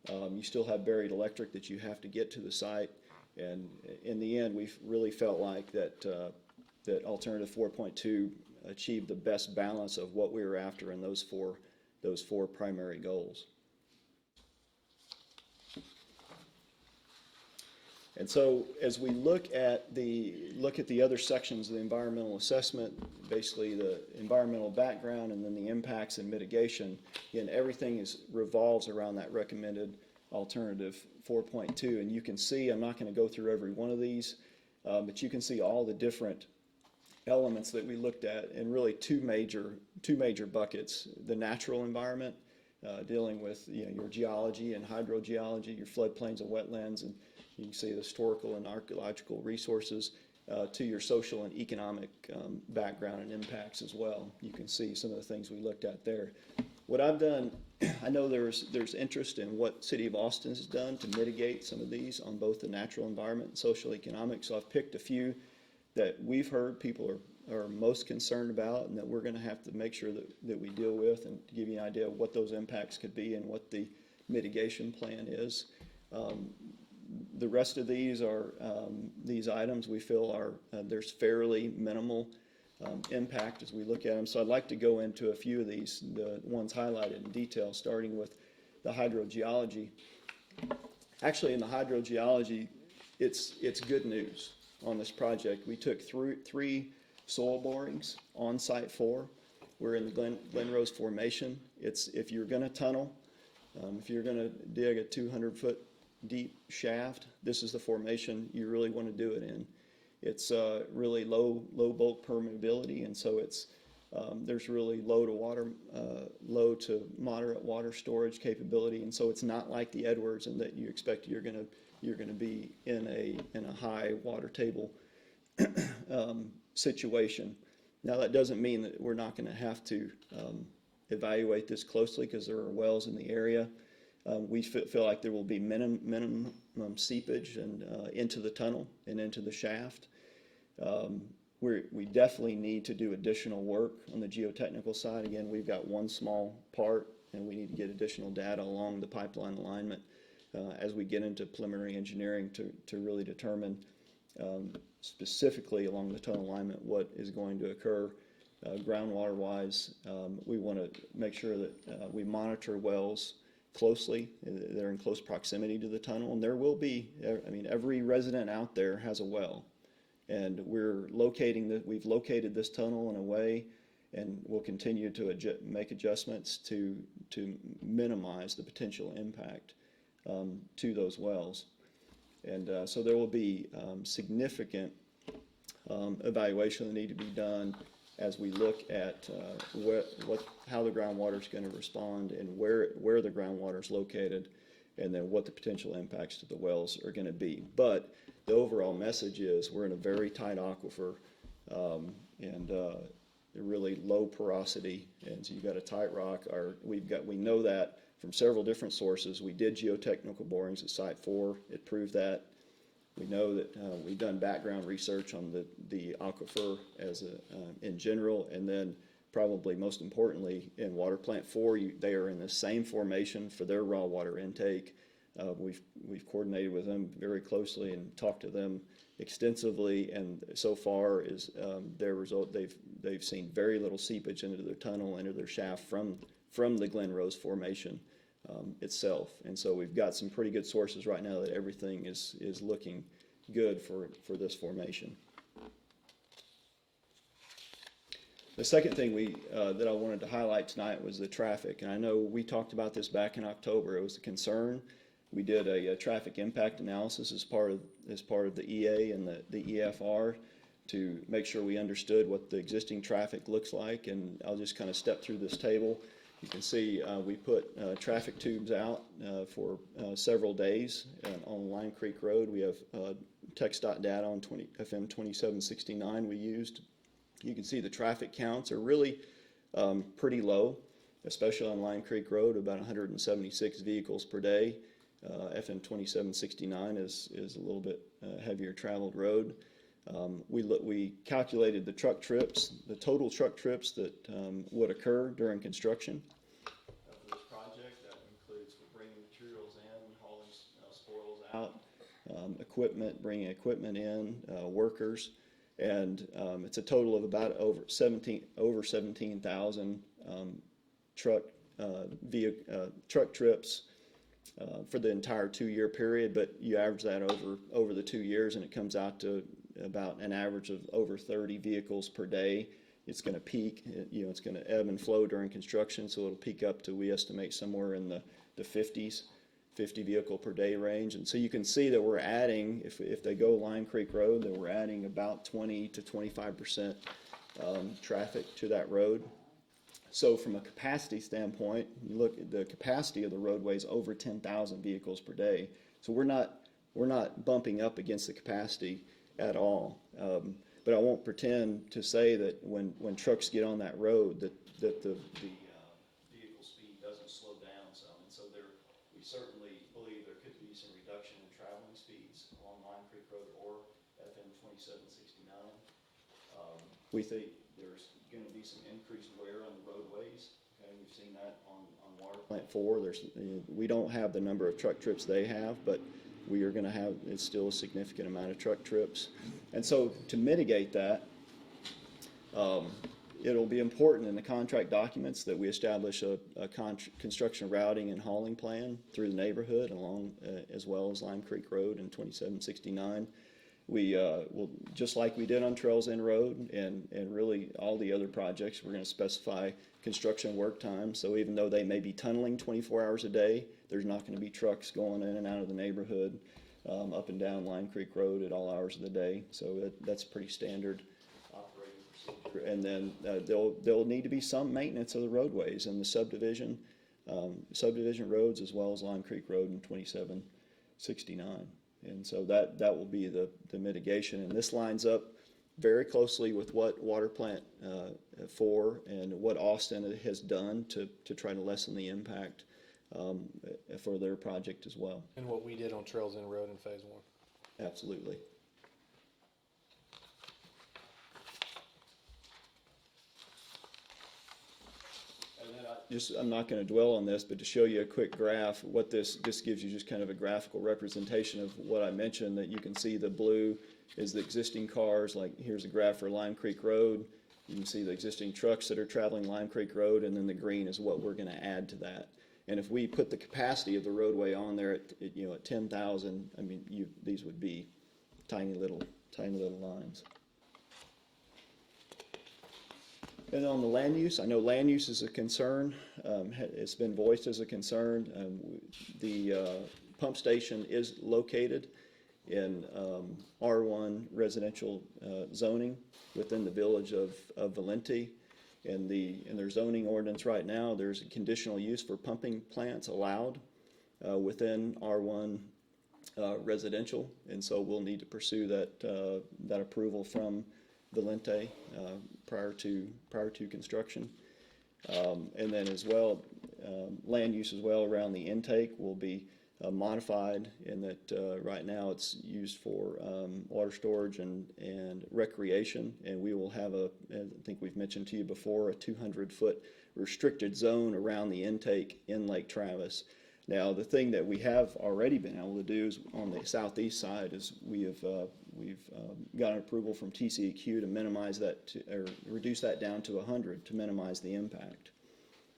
You still have buried electric that you have to get to the site. And in the end, we've really felt like that alternative 4.2 achieved the best balance of what we were after in those four primary goals. And so as we look at the other sections of the environmental assessment, basically the environmental background and then the impacts and mitigation, again, everything revolves around that recommended alternative 4.2. And you can see, I'm not going to go through every one of these, but you can see all the different elements that we looked at in really two major buckets: the natural environment, dealing with your geology and hydrogeology, your floodplains and wetlands, and you can see the historical and archaeological resources, to your social and economic background and impacts as well. You can see some of the things we looked at there. What I've done, I know there's interest in what City of Austin has done to mitigate some of these on both the natural environment and social economic, so I've picked a few that we've heard people are most concerned about and that we're going to have to make sure that we deal with, and to give you an idea of what those impacts could be and what the mitigation plan is. The rest of these are these items we feel are there's fairly minimal impact as we look at them. So I'd like to go into a few of these, the ones highlighted in detail, starting with the hydrogeology. Actually, in the hydrogeology, it's good news on this project. We took three soil borings on Site 4. We're in the Glen Rose Formation. If you're going to tunnel, if you're going to dig a 200-foot deep shaft, this is the formation you really want to do it in. It's really low bulk permeability, and so there's really low to moderate water storage capability, and so it's not like the Edwards in that you expect you're going to be in a high water table situation. Now that doesn't mean that we're not going to have to evaluate this closely, because there are wells in the area. We feel like there will be minimum seepage and into the tunnel and into the shaft. We definitely need to do additional work on the geotechnical side. Again, we've got one small part, and we need to get additional data along the pipeline alignment as we get into preliminary engineering to really determine specifically along the tunnel alignment what is going to occur groundwater wise. We want to make sure that we monitor wells closely. They're in close proximity to the tunnel, and there will be, every resident out there has a well, and we've located this tunnel in a way, and we'll continue to make adjustments to minimize the potential impact to those wells. And so there will be significant evaluation that need to be done as we look at how the groundwater is going to respond and where the groundwater is located, and then what the potential impacts to the wells are going to be. But the overall message is we're in a very tight aquifer, and really low porosity, and so you've got a tight rock. We know that from several different sources. We did geotechnical borings at Site 4. It proved that. We know that we've done background research on the aquifer in general, and then probably most importantly in Water Plant 4, they are in the same formation for their raw water intake. We've coordinated with them very closely and talked to them extensively, and so far is their result. They've seen very little seepage into their tunnel, into their shaft from the Glen Rose Formation itself. And so we've got some pretty good sources right now that everything is looking good for this formation. The second thing that I wanted to highlight tonight was the traffic. And I know we talked about this back in October. It was a concern. We did a traffic impact analysis as part of the EA and the EFR to make sure we understood what the existing traffic looks like. And I'll just kind of step through this table. You can see we put traffic tubes out for several days on Line Creek Road. We have TxDOT data on FM 2769 we used. You can see the traffic counts are really pretty low. especially on Lime Creek Road, about 176 vehicles per day. FM 2769 is a little bit heavier traveled road. We calculated the truck trips, the total truck trips that would occur during construction of this project. That includes bringing materials in, hauling spoils out, bringing equipment in, workers, and it's a total of about over 17,000 truck trips for the entire 2-year period. But you average that over the 2 years, and it comes out to about an average of over 30 vehicles per day. It's going to peak, it's going to ebb and flow during construction, so it'll peak up to, we estimate, somewhere in the 50s. 50 vehicle per day range. And so you can see that we're adding, if they go Lime Creek Road, that we're adding about 20 to 25% traffic to that road. So from a capacity standpoint, you look at the capacity of the roadway is over 10,000 vehicles per day. So we're not bumping up against the capacity at all. But I won't pretend to say that when trucks get on that road that the vehicle speed doesn't slow down some. And so we certainly believe there could be some reduction in traveling speeds along Lime Creek Road or FM 2769. We think there's going to be some increased wear on the roadways. Okay, we've seen that on Water Plant 4. We don't have the number of truck trips they have, but we are going to have, it's still a significant amount of truck trips. And so to mitigate that, it'll be important in the contract documents that we establish a construction routing and hauling plan through the neighborhood along as well as Lime Creek Road and 2769. We will, just like we did on Trails End Road and really all the other projects, we're going to specify construction work time. So even though they may be tunneling 24 hours a day, there's not going to be trucks going in and out of the neighborhood up and down Lime Creek Road at all hours of the day. So that's pretty standard operating procedure. And then there'll need to be some maintenance of the roadways and the subdivision roads as well as Lime Creek Road and 2769. And so that will be the mitigation. And this lines up very closely with what Water Plant 4 and what Austin has done to try to lessen the impact for their project as well. And what we did on Trails End Road in Phase 1. Absolutely. And then I'm not going to dwell on this, but to show you a quick graph, what this gives you just kind of a graphical representation of what I mentioned, that you can see the blue is the existing cars, like here's a graph for Lime Creek Road. You can see the existing trucks that are traveling Lime Creek Road, and then the green is what we're going to add to that. And if we put the capacity of the roadway on there at 10,000, I mean, these would be tiny little lines. And on the land use, I know land use is a concern. It's been voiced as a concern. The pump station is located in R1 residential zoning within the village of Valenti. In their zoning ordinance right now, there's a conditional use for pumping plants allowed within R1 residential, and so we'll need to pursue that approval from Valenti prior to construction. And then as well, land use as well around the intake will be modified in that right now it's used for water storage and recreation, and we will have I think we've mentioned to you before, a 200-foot restricted zone around the intake in Lake Travis. Now, the thing that we have already been able to do is on the southeast side is we've gotten approval from TCEQ to minimize that or reduce that down to 100 to minimize the impact.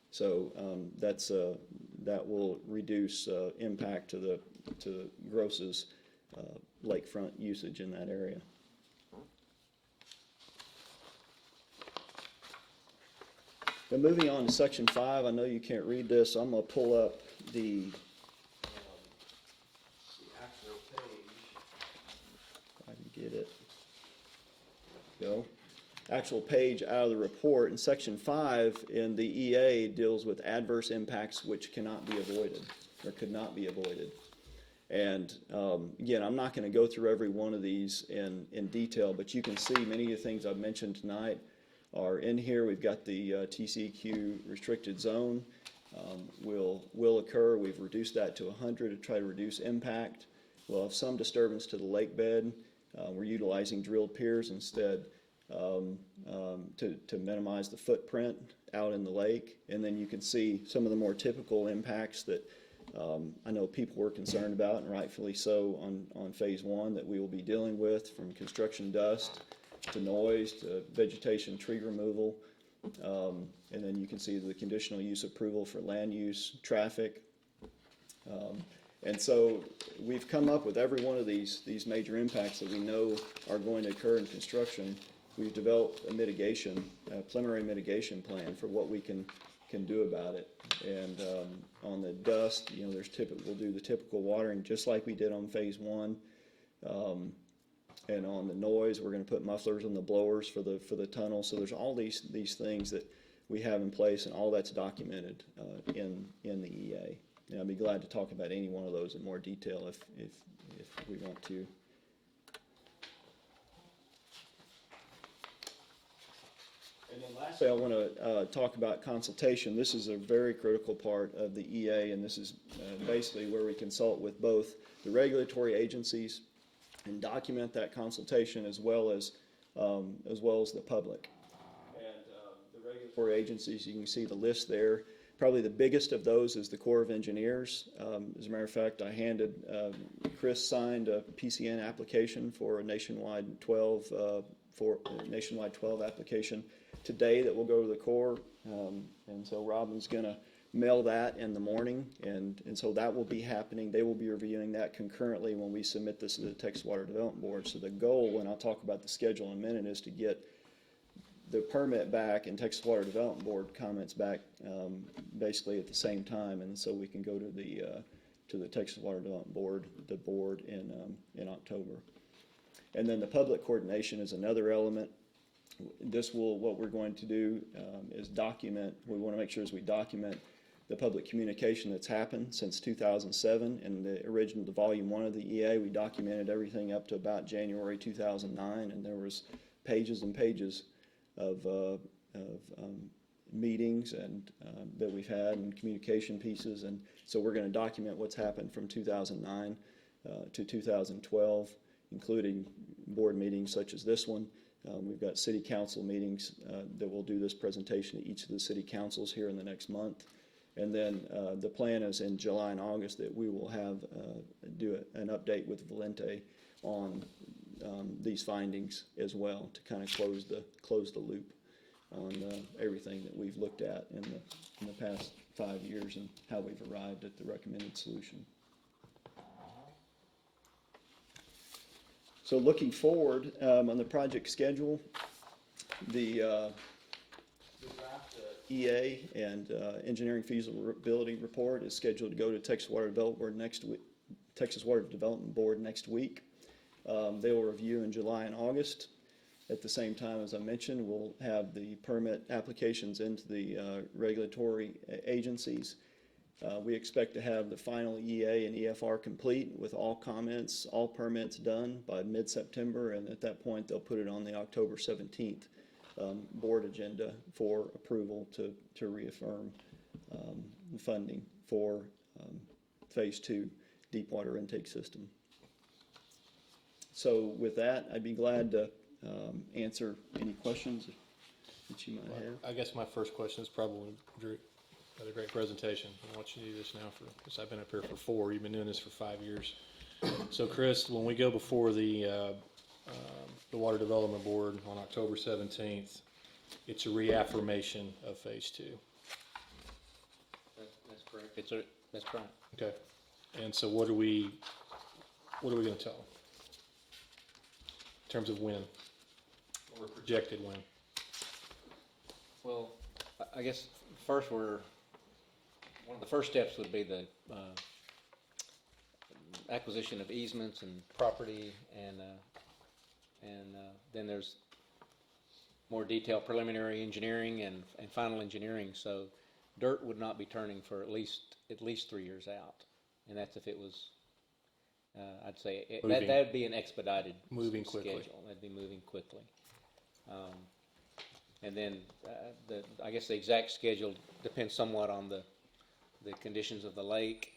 So that will reduce impact to the Gross's lakefront usage in that area. But moving on to section 5, I know you can't read this, so I'm going to pull up the actual page. If I can get it. There we go. Actual page out of the report. In section 5 in the EA deals with adverse impacts which cannot be avoided or could not be avoided. And again, I'm not going to go through every one of these in detail, but you can see many of the things I've mentioned tonight are in here. We've got the TCQ restricted zone will occur. We've reduced that to 100 to try to reduce impact. We'll have some disturbance to the lake bed. We're utilizing drilled piers instead to minimize the footprint out in the lake. And then you can see some of the more typical impacts that I know people were concerned about, and rightfully so, on phase one that we will be dealing with, from construction dust to noise to vegetation tree removal. And then you can see the conditional use approval for land use, traffic. And so we've come up with every one of these major impacts that we know are going to occur in construction. We've developed a preliminary mitigation plan for what we can do about it. And on the dust, we'll do the typical watering just like we did on phase one. And on the noise, we're going to put mufflers on the blowers for the tunnel. So there's all these things that we have in place, and all that's documented in the EA. And I'd be glad to talk about any one of those in more detail if we want to. And then lastly, I want to talk about consultation. This is a very critical part of the EA, and this is basically where we consult with both the regulatory agencies and document that consultation as well as the public. And the regulatory agencies, you can see the list there. Probably the biggest of those is the Corps of Engineers. As a matter of fact, Chris signed a PCN application for a nationwide 12 application today that will go to the Corps. And so Robin's going to mail that in the morning, and so that will be happening. They will be reviewing that concurrently when we submit this to the Texas Water Development Board. So the goal, when I'll talk about the schedule in a minute, is to get the permit back and Texas Water Development Board comments back basically at the same time, and so we can go to the Texas Water Development Board, the board in October. And then the public coordination is another element. What we're going to do is document. We want to make sure as we document the public communication that's happened since 2007. In the volume 1 of the EA, we documented everything up to about January 2009, and there was pages and pages of meetings and that we've had, and communication pieces. And so we're going to document what's happened from 2009 to 2012, including board meetings such as this one. We've got city council meetings that will do this presentation to each of the city councils here in the next month. And then the plan is in July and August that we will do an update with Valente on these findings as well, to kind of close the loop on everything that we've looked at in the past 5 years and how we've arrived at the recommended solution. So looking forward on the project schedule, the draft EA and engineering feasibility report is scheduled to go to Texas Water Development Board next week. They will review in July and August. At the same time, as I mentioned, we'll have the permit applications into the regulatory agencies. We expect to have the final EA and EFR complete with all comments, all permits done by mid-September, and at that point they'll put it on the October 17th board agenda for approval to reaffirm funding for phase 2 deep water intake system. So with that, I'd be glad to answer any questions that you might have. I guess my first question is probably, Drew, had a great presentation. I want you to do this now because I've been up here for 4. You've been doing this for 5 years. So Chris, when we go before the Water Development Board on October 17th, it's a reaffirmation of phase 2. That's correct. That's right. Okay. And so what are we going to tell them in terms of when, or projected when? Well, I guess first one of the first steps would be the acquisition of easements and property, and then there's more detailed preliminary engineering and final engineering. So dirt would not be turning for at least 3 years out, and that's if it was. I'd say that'd be an expedited moving schedule. quickly. That'd be moving quickly. And then I guess the exact schedule depends somewhat on the conditions of the lake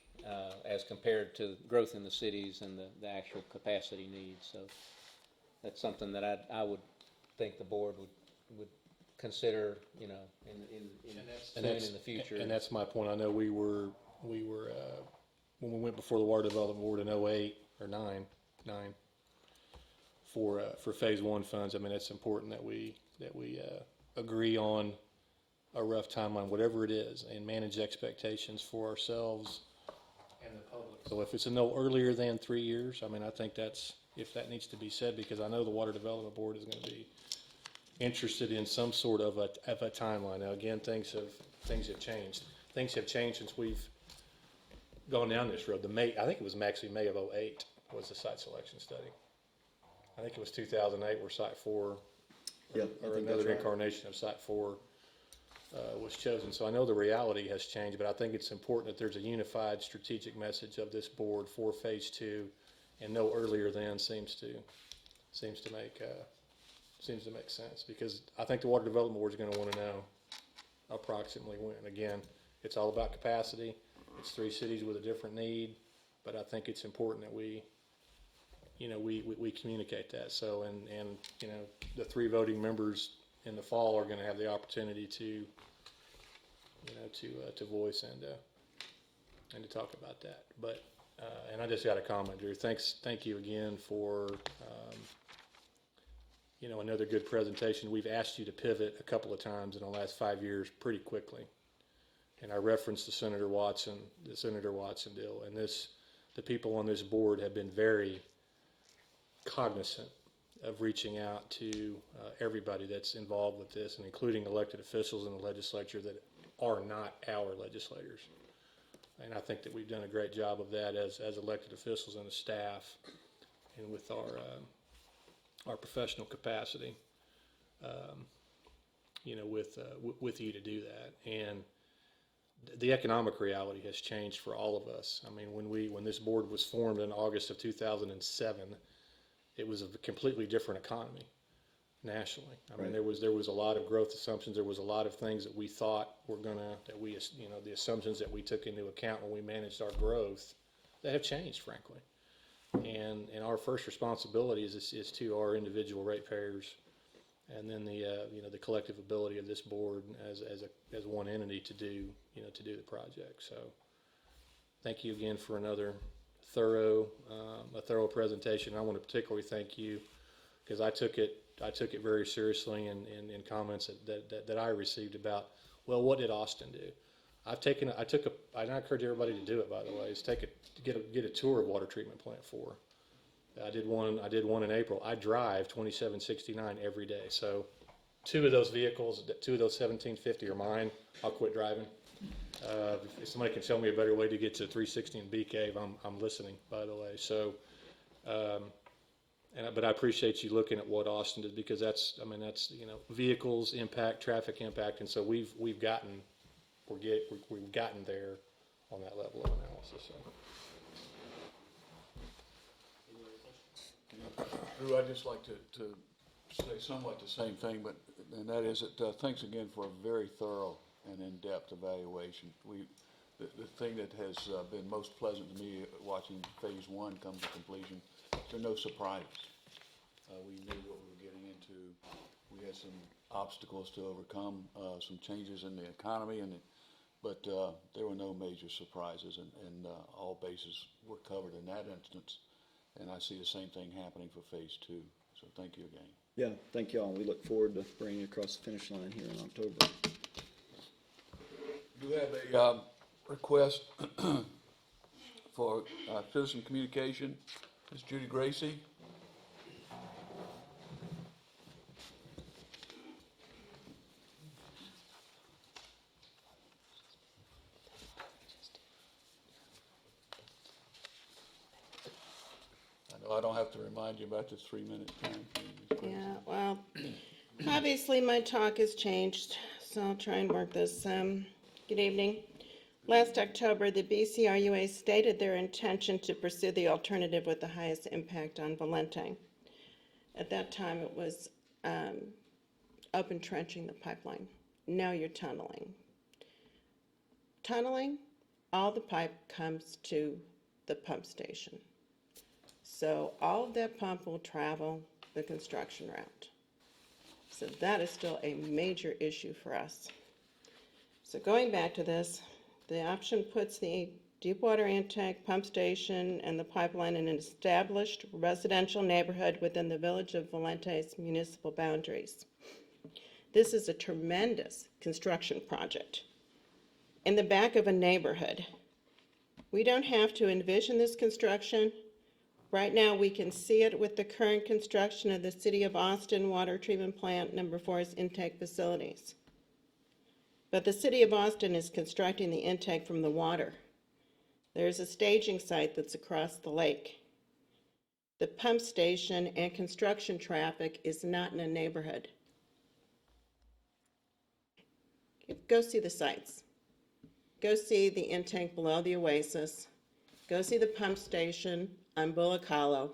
as compared to growth in the cities and the actual capacity needs. So that's something that I would think the board would consider, in the future. And that's my point. I know we were when we went before the Water Development Board in 08 or 9 for phase one funds. I mean, it's important that we agree on a rough timeline, whatever it is, and manage expectations for ourselves and the public. So if it's no earlier than 3 years, I mean, I think if that needs to be said, because I know the Water Development Board is going to be interested in some sort of a timeline. Now, again, things have changed. Things have changed since we've gone down this road. I think it was actually May of 08 was the site selection study. I think it was 2008 where Site 4, Yep, I or think that's another right. incarnation of Site 4 was chosen. So I know the reality has changed, but I think it's important that there's a unified strategic message of this board for phase 2, and no earlier than seems to make sense, because I think the Water Development Board is going to want to know approximately when. Again, it's all about capacity. It's 3 cities with a different need, but I think it's important that we communicate that. So, and the 3 voting members in the fall are going to have the opportunity to voice and to talk about that. But and I just got a comment, Drew. Thank you again for another good presentation. We've asked you to pivot a couple of times in the last 5 years pretty quickly, and I referenced the Senator Watson deal, and the people on this board have been very cognizant of reaching out to everybody that's involved with this, and including elected officials in the legislature that are not our legislators. And I think that we've done a great job of that as elected officials and the staff, and with our professional capacity, with you to do that. And the economic reality has changed for all of us. I mean, when this board was formed in August of 2007, it was a completely different economy nationally. I mean, Right. there was a lot of growth assumptions. There was a lot of things that we thought the assumptions that we took into account when we managed our growth that have changed, frankly. And our first responsibility is to our individual ratepayers, and then the collective ability of this board as one entity to do the project. So, thank you again for another thorough presentation. I want to particularly thank you, because I took it very seriously in comments that I received about, well, what did Austin do? I encourage everybody to do it, by the way, is get a tour of Water Treatment Plant 4. I did one in April. I drive 2769 every day. So 2 of those vehicles, 2 of those 1750 are mine. I'll quit driving. If somebody can show me a better way to get to 360 and Bee Cave, I'm listening, by the way. So, but I appreciate you looking at what Austin did, because that's vehicles impact, traffic impact, and so we've gotten there on that level of analysis. So. Drew, I'd just like to say somewhat the same thing, and that is that thanks again for a very thorough and in-depth evaluation. The thing that has been most pleasant to me watching phase 1 come to completion, there are no surprises. We knew what we were getting into. We had some obstacles to overcome, some changes in the economy, but there were no major surprises, and all bases were covered in that instance. And I see the same thing happening for phase 2. So thank you again. Yeah, thank y'all. We look forward to bringing you across the finish line here in October. Do have a request for citizen communication. Ms. Judy Gracie. I know I don't have to remind you about the 3-minute time. Yeah, well, obviously my talk has changed, so I'll try and work this. Good evening. Last October, the BCRUA stated their intention to pursue the alternative with the highest impact on Valente. At that time, it was open trenching the pipeline. Now you're tunneling. Tunneling, all the pipe comes to the pump station. So all of that pump will travel the construction route. So that is still a major issue for us. So going back to this, the option puts the deep water intake, pump station, and the pipeline in an established residential neighborhood within the village of Valente's municipal boundaries. This is a tremendous construction project in the back of a neighborhood. We don't have to envision this construction. Right now, we can see it with the current construction of the City of Austin Water Treatment Plant number 4's intake facilities. But the City of Austin is constructing the intake from the water. There's a staging site that's across the lake. The pump station and construction traffic is not in a neighborhood. Go see the sites. Go see the intake below the Oasis. Go see the pump station on Bullock Hollow.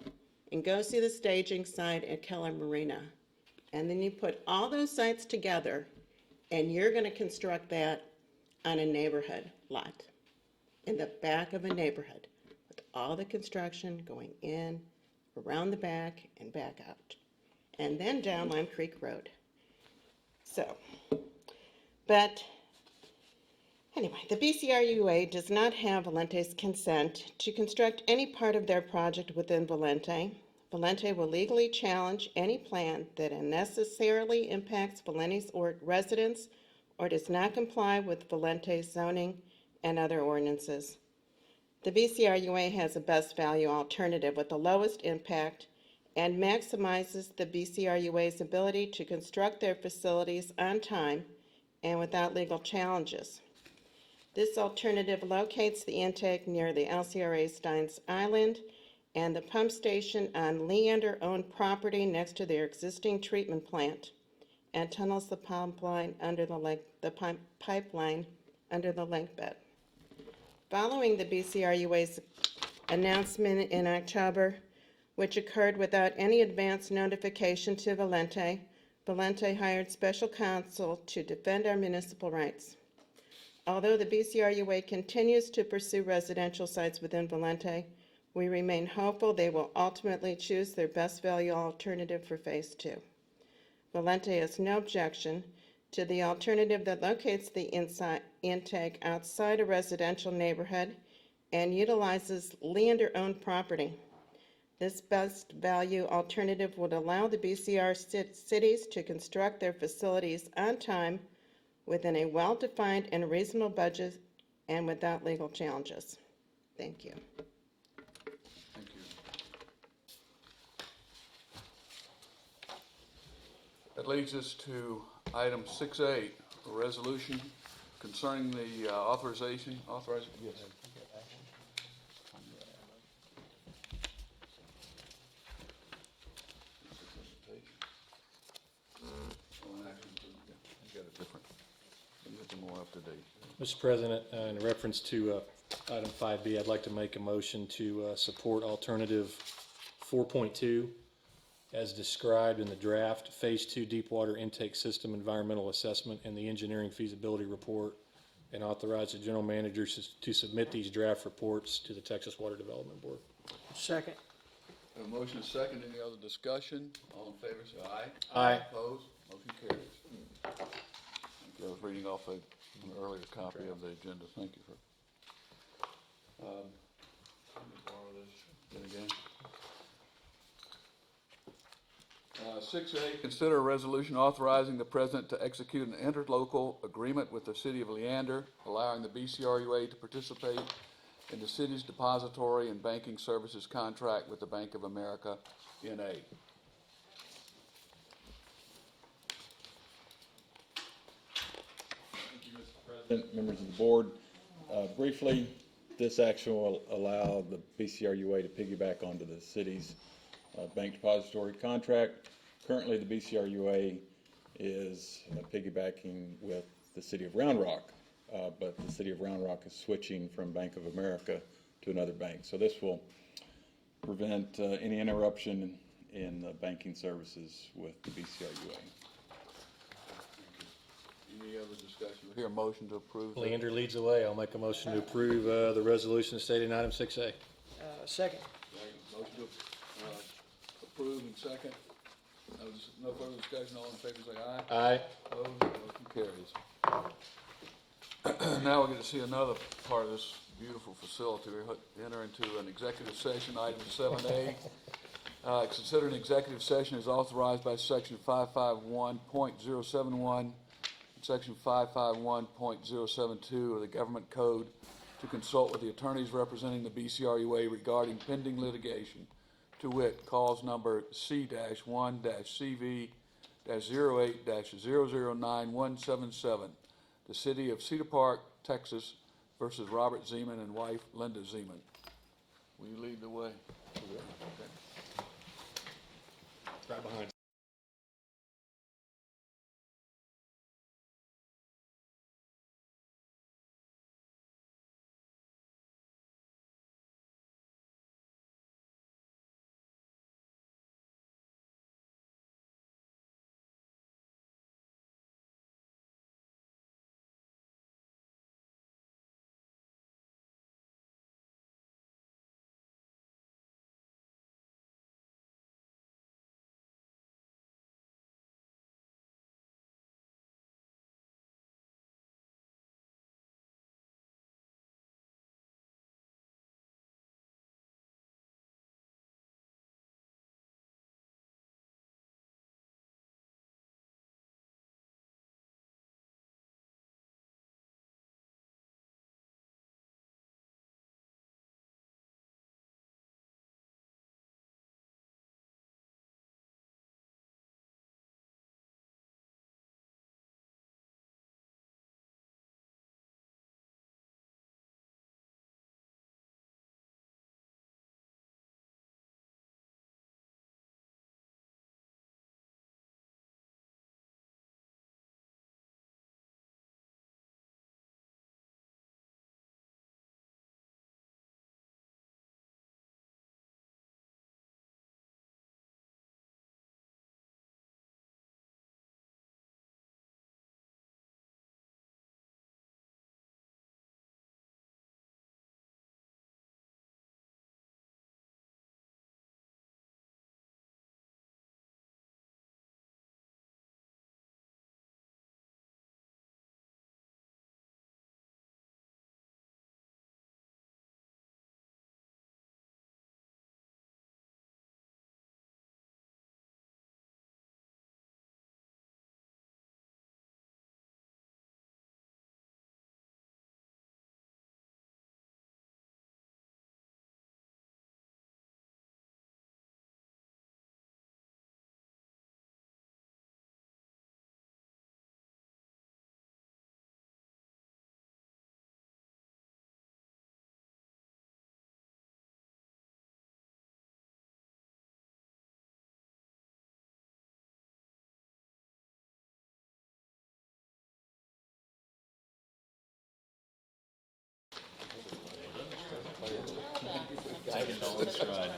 And go see the staging site at Keller Marina. And then you put all those sites together, and you're going to construct that on a neighborhood lot in the back of a neighborhood with all the construction going in, around the back, and back out. And then down Lime Creek Road. So, but anyway, the BCRUA does not have Valente's consent to construct any part of their project within Valente. Valente will legally challenge any plan that unnecessarily impacts Valente's residents or does not comply with Valente's zoning and other ordinances. The BCRUA has a best value alternative with the lowest impact and maximizes the BCRUA's ability to construct their facilities on time and without legal challenges. This alternative locates the intake near the LCRA Steins Island and the pump station on Leander-owned property next to their existing treatment plant and tunnels the pipeline under the lake, pipeline under the lake bed. Following the BCRUA's announcement in October, which occurred without any advance notification to Valente, Valente hired special counsel to defend our municipal rights. Although the BCRUA continues to pursue residential sites within Valente, we remain hopeful they will ultimately choose their best value alternative for Phase 2. Valente has no objection to the alternative that locates the intake outside a residential neighborhood and utilizes Leander-owned property. This best value alternative would allow the BCR cities to construct their facilities on time within a well-defined and reasonable budget and without legal challenges. Thank you. Thank you. That leads us to item 6A, a resolution concerning the authorizing, yes. Got it different. Get them more up to date. Mr. President, in reference to item 5B, I'd like to make a motion to support alternative 4.2 as described in the draft Phase 2 Deepwater Intake System Environmental Assessment and the Engineering Feasibility Report, and authorize the general manager to submit these draft reports to the Texas Water Development Board. Second. A motion is second. Any other discussion? All in favor, say aye. Aye. Opposed? Motion carries. Thank you. I was reading off an earlier copy of the agenda. Thank you for, let me borrow this again. 6A, consider a resolution authorizing the president to execute an interlocal agreement with the city of Leander, allowing the BCRUA to participate in the city's depository and banking services contract with the Bank of America, N.A. Thank you, Mr. President, members of the board. Briefly, this action will allow the BCRUA to piggyback onto the city's bank depository contract. Currently, the BCRUA is piggybacking with the city of Round Rock, but the city of Round Rock is switching from Bank of America to another bank. So this will prevent any interruption in the banking services with the BCRUA. Any other discussion? We hear a motion to approve. Leander leads the way. I'll make a motion to approve the resolution stated in item 6A. Second. Motion to approve and second. No further discussion. All in favor say aye. Aye. Opposed? Motion carries. Now we get to see another part of this beautiful facility. We enter into an executive session, item 7A. Consider an executive session as authorized by section 551.071 and section 551.072 of the Government Code to consult with the attorneys representing the BCRUA regarding pending litigation, to wit, cause number C-1-CV-08-009177, the City of Cedar Park, Texas versus Robert Zeman and wife Linda Zeman. Will you lead the way? Okay. Right behind.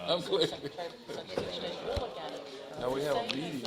I'm glad. Now we have a meeting.